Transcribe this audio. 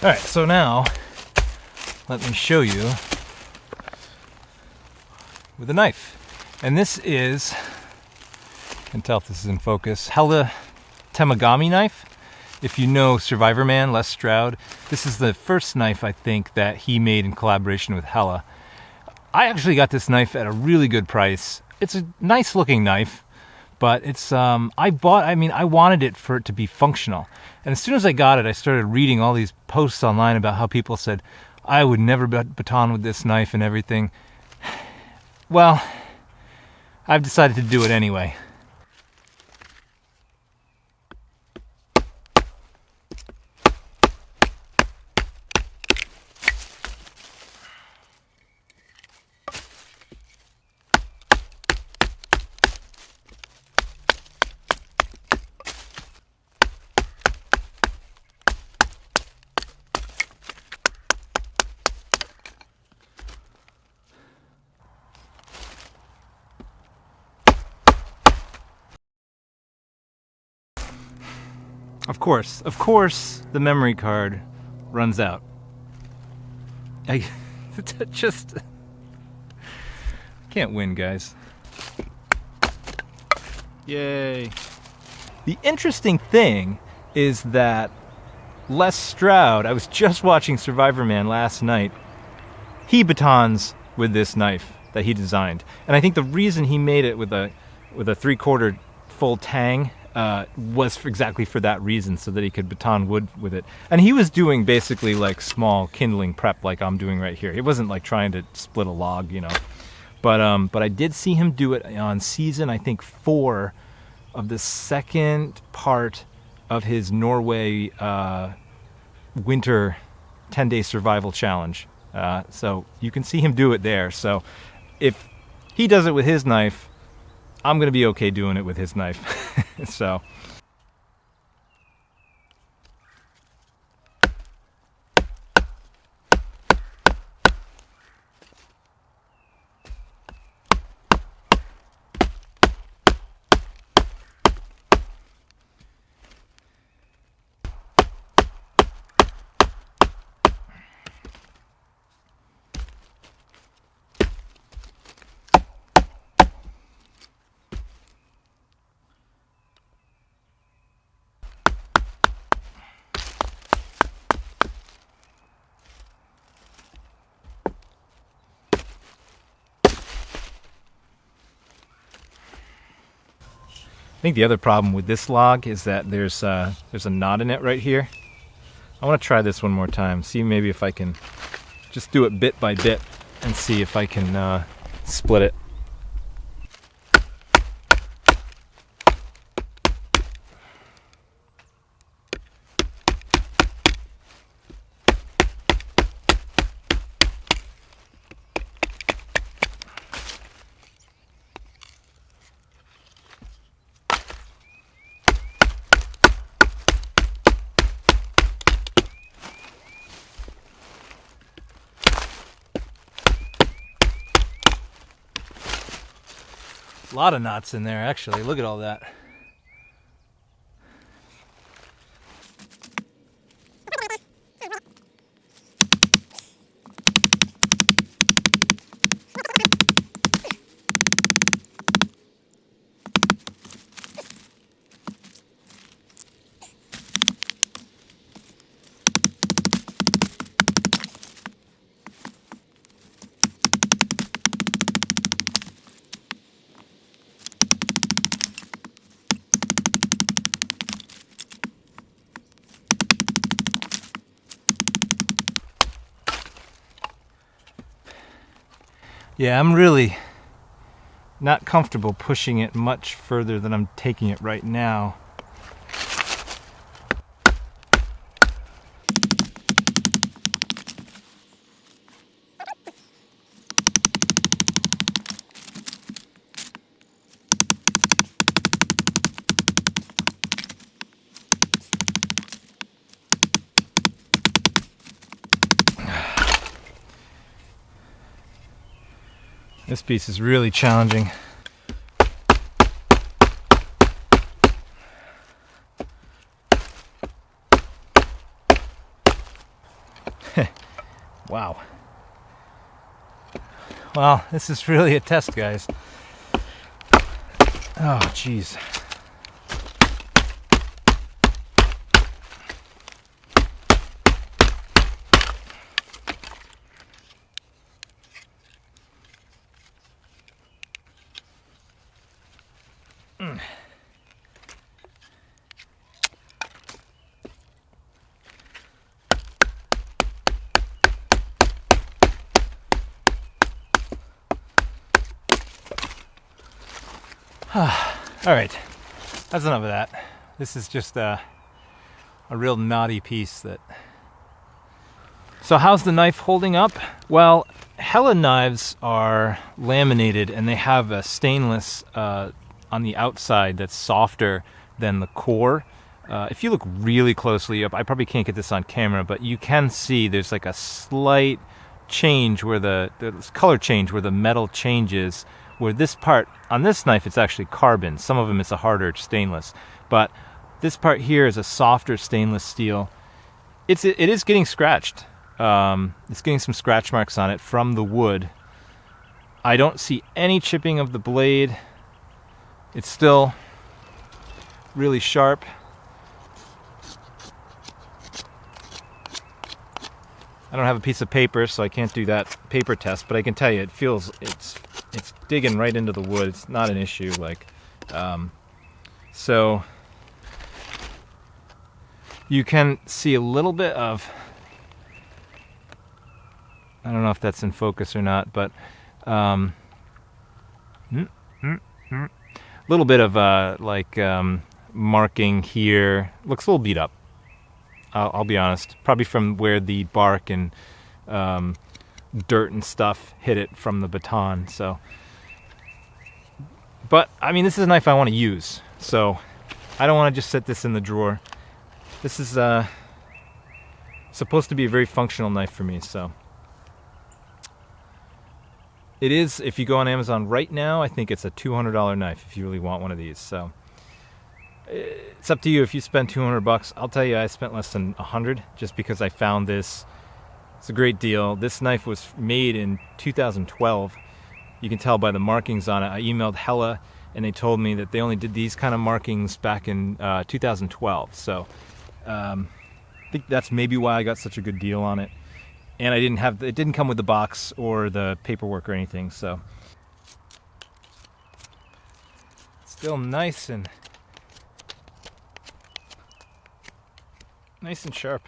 Alright, so now let me show you with a knife. And this is, I can tell if this is in focus, Helle Temagami knife. If you know Survivorman, Les Stroud, this is the first knife I think that he made in collaboration with Helle. I actually got this knife at a really good price. It's a nice looking knife, but it's I wanted it for it to be functional. And as soon as I got it, I started reading all these posts online about how people said I would never baton with this knife and everything. Well, I've decided to do it anyway. Of course, the memory card runs out. I just can't win, guys. Yay. The interesting thing is that Les Stroud, I was just watching Survivorman last night, he batons with this knife that he designed. And I think the reason he made it with a 3/4 full tang was exactly for that reason, so that he could baton wood with it. And he was doing basically like small kindling prep like I'm doing right here. It wasn't like trying to split a log, you know. But I did see him do it on season, I think, 4 of the second part of his Norway winter 10-day survival challenge. So you can see him do it there. So if he does it with his knife, I'm going to be okay doing it with his knife. So. I think the other problem with this log is that there's a knot in it right here. I want to try this one more time, see maybe if I can just do it bit by bit and see if I can split it. A lot of knots in there, actually. Look at all that. Yeah, I'm really not comfortable pushing it much further than I'm taking it right now. This piece is really challenging. Wow. Well, this is really a test, guys. Oh, jeez. All right, that's enough of that. This is just a real knotty piece that... So how's the knife holding up? Well, Helle knives are laminated and they have a stainless on the outside that's softer than the core. If you look really closely up, I probably can't get this on camera, but you can see there's like a slight change where the color change where the metal changes, where this part on this knife it's actually carbon. Some of them it's a harder stainless, but this part here is a softer stainless steel. It is getting scratched. It's getting some scratch marks on it from the wood. I don't see any chipping of the blade. It's still really sharp. I don't have a piece of paper, so I can't do that paper test, but I can tell you it feels, it's digging right into the wood. It's not an issue. So you can see a little bit of, I don't know if that's in focus or not, but a little bit of marking here. Looks a little beat up. I'll be honest. Probably from where the bark and dirt and stuff hit it from the baton. So, but I mean, this is a knife I want to use, so I don't want to just set this in the drawer. This is supposed to be a very functional knife for me, so. It is, if you go on Amazon right now, I think it's a $200 knife if you really want one of these. So it's up to you if you spend $200. I'll tell you, I spent less than $100 just because I found this. It's a great deal. This knife was made in 2012. You can tell by the markings on it. I emailed Helle and they told me that they only did these kind of markings back in 2012. So I think that's maybe why I got such a good deal on it. And it didn't come with the box or the paperwork or anything, so. Still nice and sharp.